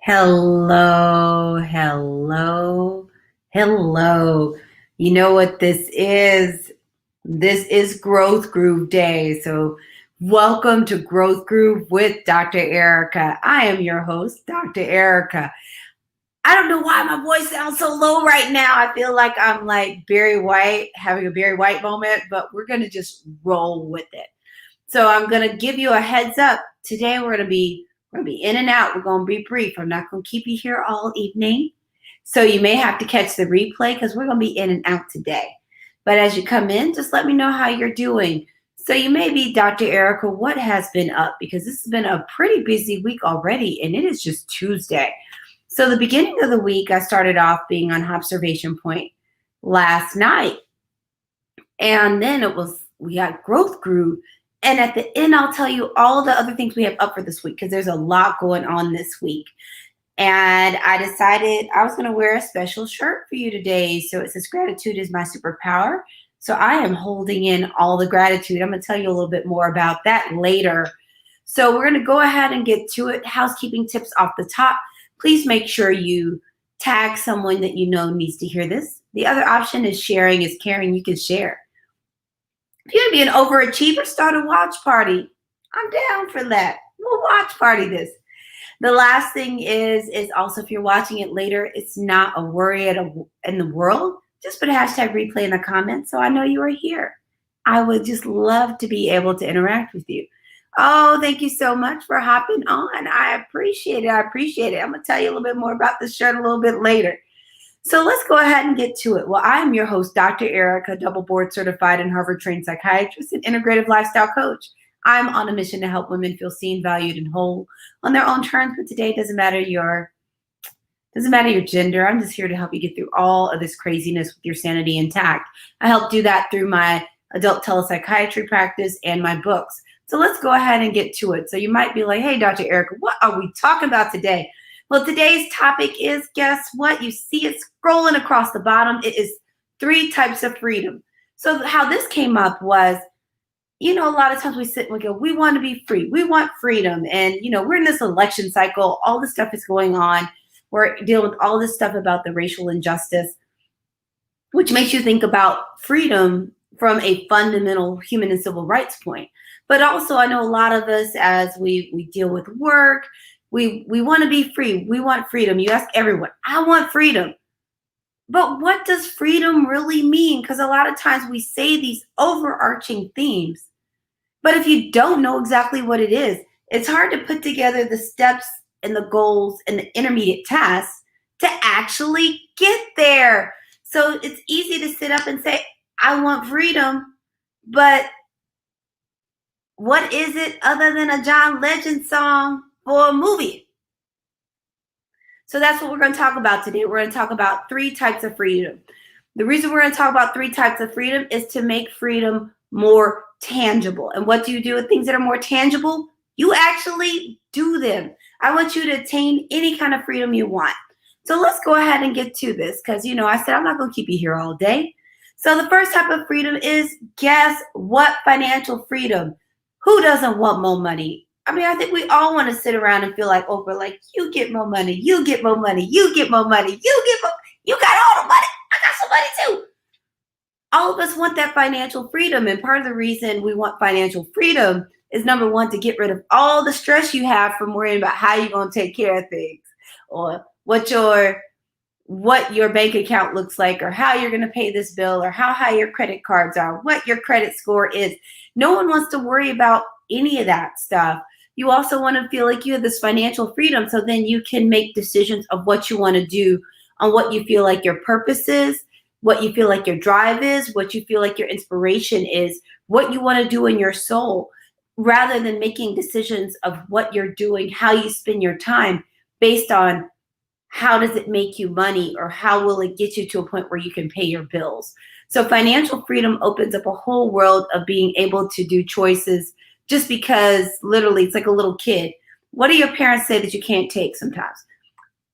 Hello, hello, hello. You know what this is? This is Growth Groove Day. So, welcome to Growth Groove with Dr. Ericka. I am your host, Dr. Ericka. I don't know why my voice sounds so low right now. I feel like I'm like Barry White, having a Barry White moment, but we're going to just roll with it. So I'm going to give you a heads up. Today we're going to be in and out. We're going to be brief. I'm not going to keep you here all evening. So you may have to catch the replay because we're going to be in and out today. But as you come in, just let me know how you're doing. So you may be, Dr. Ericka, what has been up? Because this has been a pretty busy week already, and it is just Tuesday. So the beginning of the week, I started off being on observation point last night. And then we got Growth Groove. And at the end, I'll tell you all the other things we have up for this week because there's a lot going on this week. And I decided I was going to wear a special shirt for you today. So it says gratitude is my superpower. So I am holding in all the gratitude. I'm going to tell you a little bit more about that later. So we're going to go ahead and get to it. Housekeeping tips off the top. Please make sure you tag someone that you know needs to hear this. The other option is sharing is caring. You can share. If you're going to be an overachiever, start a watch party. I'm down for that. We'll watch party this. The last thing is also if you're watching it later, it's not a worry in the world. Just put a hashtag replay in the comments so I know you are here. I would just love to be able to interact with you. Oh, thank you so much for hopping on. I appreciate it. I'm going to tell you a little bit more about this shirt a little bit later. So let's go ahead and get to it. Well, I am your host, Dr. Ericka, double board certified and Harvard trained psychiatrist and integrative lifestyle coach. I'm on a mission to help women feel seen, valued, and whole on their own terms. But today doesn't matter your gender. I'm just here to help you get through all of this craziness with your sanity intact. I help do that through my adult telepsychiatry practice and my books. So let's go ahead and get to it. So you might be like, hey, Dr. Ericka, what are we talking about today? Well, today's topic is, guess what? You see it scrolling across the bottom. It is 3 types of freedom. So how this came up was, a lot of times we sit and we go, we want to be free. We want freedom. And, we're in this election cycle. All this stuff is going on. We're dealing with all this stuff about the racial injustice, which makes you think about freedom from a fundamental human and civil rights point. But also, I know a lot of us, as we deal with work, we want to be free. We want freedom. You ask everyone, I want freedom. But what does freedom really mean? Because a lot of times we say these overarching themes. But if you don't know exactly what it is, it's hard to put together the steps and the goals and the intermediate tasks to actually get there. So it's easy to sit up and say, I want freedom, but what is it other than a John Legend song for a movie? So that's what we're going to talk about today. We're going to talk about 3 types of freedom. The reason we're going to talk about 3 types of freedom is to make freedom more tangible. And what do you do with things that are more tangible? You actually do them. I want you to attain any kind of freedom you want. So let's go ahead and get to this because, I said I'm not going to keep you here all day. So the first type of freedom is, guess what? Financial freedom. Who doesn't want more money? I think we all want to sit around and feel like Oprah, like, you get more money, you get more money, you get more money, you got all the money, I got some money too. All of us want that financial freedom. And part of the reason we want financial freedom is, number one, to get rid of all the stress you have from worrying about how you're going to take care of things or what your bank account looks like or how you're going to pay this bill or how high your credit cards are, what your credit score is. No one wants to worry about any of that stuff. You also want to feel like you have this financial freedom so then you can make decisions of what you want to do on what you feel like your purpose is, what you feel like your drive is, what you feel like your inspiration is, what you want to do in your soul, rather than making decisions of what you're doing, how you spend your time based on how does it make you money or how will it get you to a point where you can pay your bills. So financial freedom opens up a whole world of being able to do choices just because literally it's like a little kid. What do your parents say that you can't take sometimes?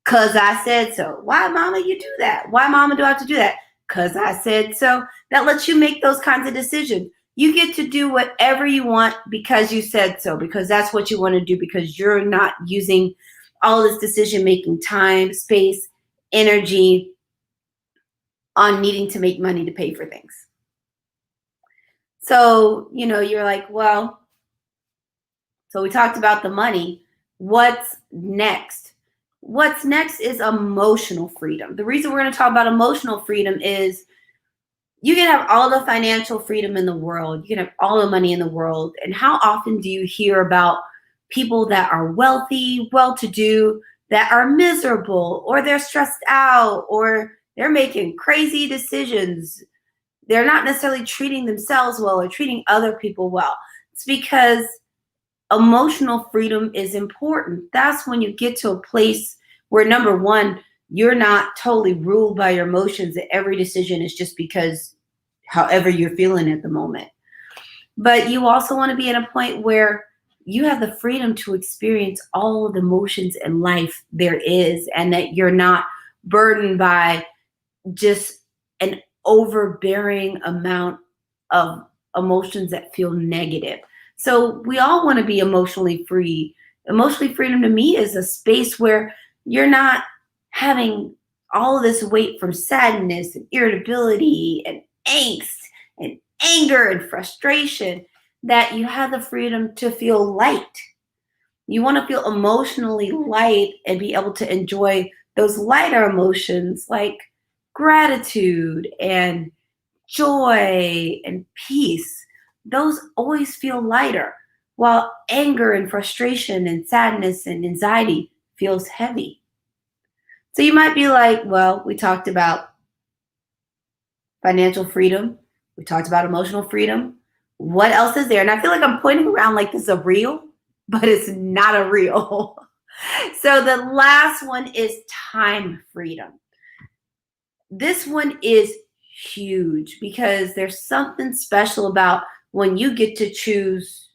Because I said so. Why, mama, you do that? Why, mama, do I have to do that? Because I said so. That lets you make those kinds of decisions. You get to do whatever you want because you said so, because that's what you want to do, because you're not using all this decision making, time, space, energy on needing to make money to pay for things. So, you're like, well, so we talked about the money. What's next? What's next is emotional freedom. The reason we're going to talk about emotional freedom is you can have all the financial freedom in the world. You can have all the money in the world. And how often do you hear about people that are wealthy, well-to-do, that are miserable, or they're stressed out, or they're making crazy decisions? They're not necessarily treating themselves well or treating other people well. It's because emotional freedom is important. That's when you get to a place where, number one, you're not totally ruled by your emotions, that every decision is just because however you're feeling at the moment. But you also want to be at a point where you have the freedom to experience all of the emotions in life there is, and that you're not burdened by just an overbearing amount of emotions that feel negative. So we all want to be emotionally free. Emotionally freedom to me is a space where you're not having all of this weight from sadness and irritability and angst and anger and frustration, that you have the freedom to feel light. You want to feel emotionally light and be able to enjoy those lighter emotions like gratitude and joy and peace. Those always feel lighter, while anger and frustration and sadness and anxiety feels heavy. So you might be like, well, we talked about financial freedom. We talked about emotional freedom. What else is there? And I feel like I'm pointing around like this is a reel, but it's not a reel. So the last one is time freedom. This one is huge because there's something special about when you get to choose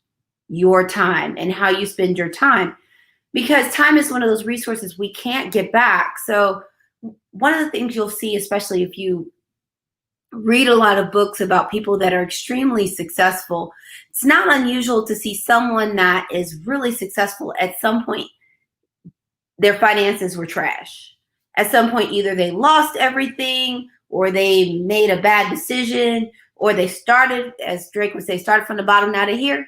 your time and how you spend your time, because time is one of those resources we can't get back. So one of the things you'll see, especially if you read a lot of books about people that are extremely successful, it's not unusual to see someone that is really successful at some point their finances were trash. At some point, either they lost everything, or they made a bad decision, or they started, as Drake would say, started from the bottom, now they're here.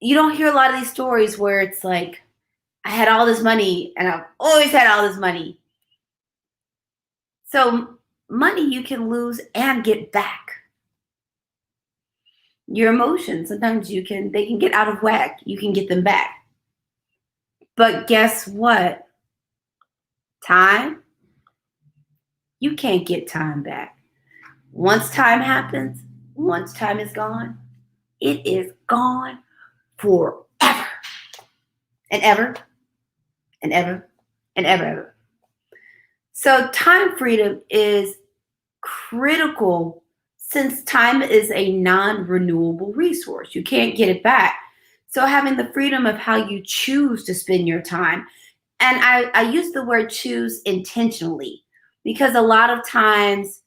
You don't hear a lot of these stories where it's like, I had all this money and I've always had all this money. So money you can lose and get back. Your emotions, sometimes they can get out of whack. You can get them back. But guess what? Time, you can't get time back. Once time happens, once time is gone, it is gone forever and ever and ever and ever. So time freedom is critical since time is a non-renewable resource. You can't get it back. So having the freedom of how you choose to spend your time. And I use the word choose intentionally, because a lot of times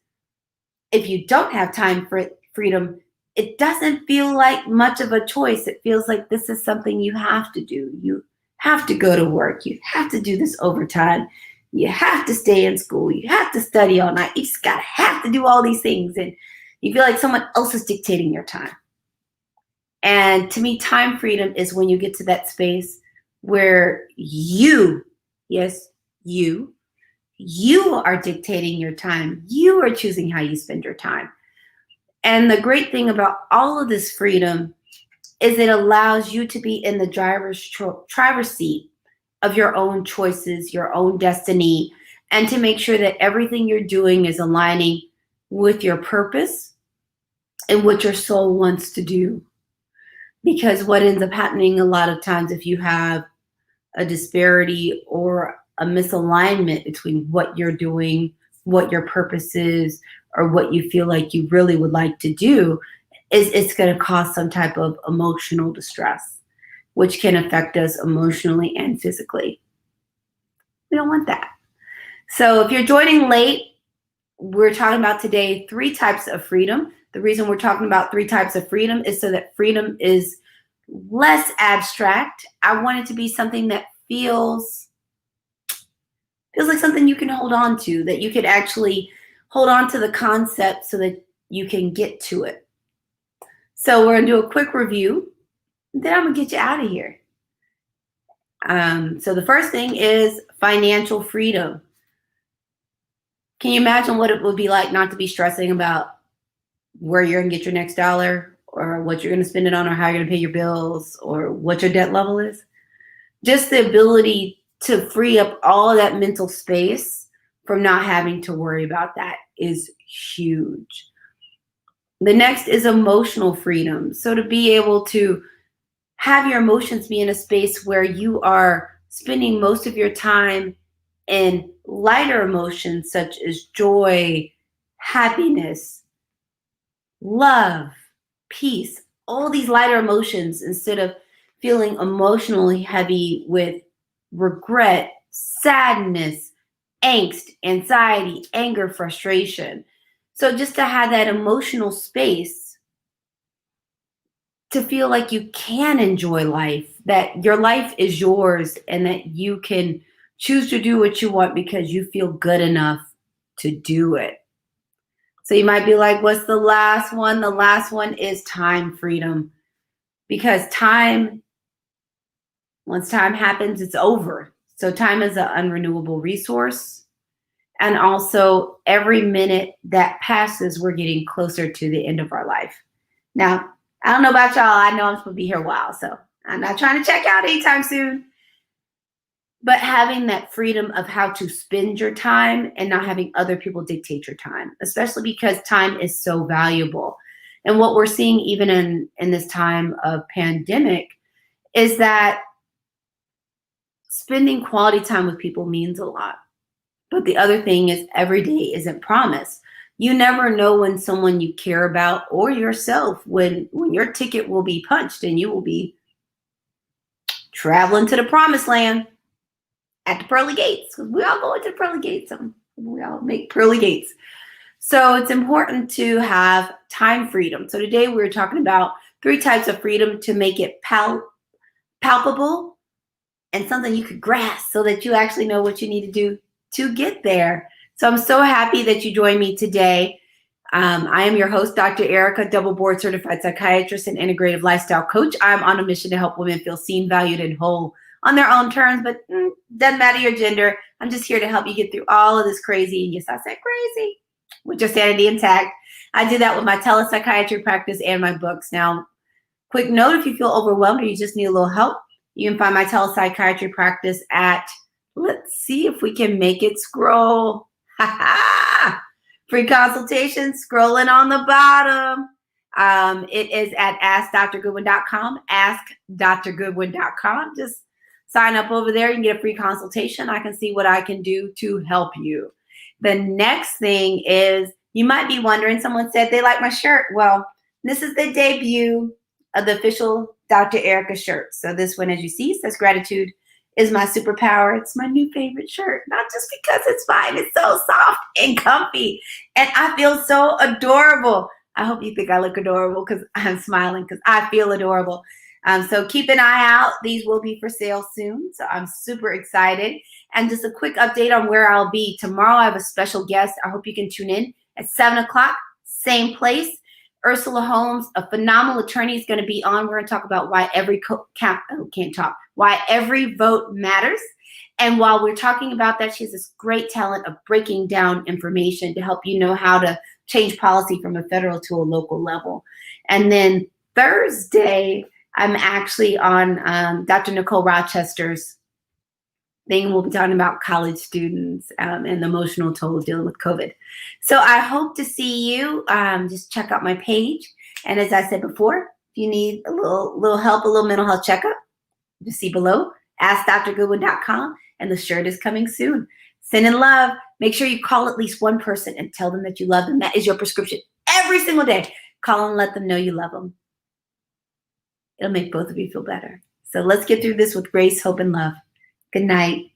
if you don't have time for freedom, it doesn't feel like much of a choice. It feels like this is something you have to do. You have to go to work. You have to do this overtime. You have to stay in school. You have to study all night. You just have to do all these things. And you feel like someone else is dictating your time. And to me, time freedom is when you get to that space where you, yes, you are dictating your time. You are choosing how you spend your time. And the great thing about all of this freedom is it allows you to be in the driver's seat of your own choices, your own destiny, and to make sure that everything you're doing is aligning with your purpose and what your soul wants to do. Because what ends up happening a lot of times, if you have a disparity or a misalignment between what you're doing, what your purpose is, or what you feel like you really would like to do, is it's going to cause some type of emotional distress, which can affect us emotionally and physically. We don't want that. So if you're joining late, we're talking about today 3 types of freedom. The reason we're talking about 3 types of freedom is so that freedom is less abstract. I want it to be something that feels like something you can hold on to, that you could actually hold on to the concept so that you can get to it. So we're gonna do a quick review, then I'm gonna get you out of here. So the first thing is financial freedom. Can you imagine what it would be like not to be stressing about where you're gonna get your next dollar, or what you're gonna spend it on, or how you're gonna pay your bills, or what your debt level is? Just the ability to free up all of that mental space from not having to worry about that is huge. The next is emotional freedom. So to be able to have your emotions be in a space where you are spending most of your time in lighter emotions such as joy, happiness, love, peace, all these lighter emotions, instead of feeling emotionally heavy with regret, sadness, angst, anxiety, anger, frustration. So just to have that emotional space to feel like you can enjoy life, that your life is yours, and that you can choose to do what you want because you feel good enough to do it. So you might be like, what's the last one? The last one is time freedom. Because time, once time happens, it's over. So time is an unrenewable resource. And also, every minute that passes, we're getting closer to the end of our life. Now, I don't know about y'all. I know I'm supposed to be here a while, so I'm not trying to check out anytime soon. But having that freedom of how to spend your time and not having other people dictate your time, especially because time is so valuable. And what we're seeing even in this time of pandemic is that spending quality time with people means a lot. But the other thing is, every day isn't promised. You never know when someone you care about, or yourself, when your ticket will be punched and you will be traveling to the promised land at the pearly gates. Because we all go into the pearly gates. We all make pearly gates. So it's important to have time freedom. So today we're talking about 3 types of freedom to make it palpable and something you could grasp, so that you actually know what you need to do to get there. So I'm so happy that you joined me today. I am your host, Dr. Ericka, double board certified psychiatrist and integrative lifestyle coach. I'm on a mission to help women feel seen, valued, and whole on their own terms, but doesn't matter your gender. I'm just here to help you get through all of this crazy, yes, I said crazy, with your sanity intact. I do that with my telepsychiatry practice and my books. Now, quick note, if you feel overwhelmed or you just need a little help, you can find my telepsychiatry practice at, let's see if we can make it scroll. Free consultation, scrolling on the bottom. It is at askdrgoodwin.com, askdrgoodwin.com. Just sign up over there. You can get a free consultation. I can see what I can do to help you. The next thing is, you might be wondering, someone said they like my shirt. Well, this is the debut of the official Dr. Ericka shirt. So this one, as you see, says gratitude is my superpower. It's my new favorite shirt, not just because it's fine. It's so soft and comfy, and I feel so adorable. I hope you think I look adorable because I'm smiling, because I feel adorable. So keep an eye out. These will be for sale soon. So I'm super excited. And just a quick update on where I'll be. Tomorrow I have a special guest. I hope you can tune in at 7 o'clock, same place. Ursula Holmes, a phenomenal attorney, is going to be on. We're going to talk about why why every vote matters. And while we're talking about that, she has this great talent of breaking down information to help you know how to change policy from a federal to a local level. And then Thursday, I'm actually on Dr. Nicole Rochester's thing. We'll be talking about college students and the emotional toll of dealing with COVID. So I hope to see you. Just check out my page. And as I said before, if you need a little help, a little mental health checkup, just see below, askdrgoodwin.com, and the shirt is coming soon. Send in love. Make sure you call at least one person and tell them that you love them. That is your prescription every single day. Call and let them know you love them. It'll make both of you feel better. So let's get through this with grace, hope, and love. Good night.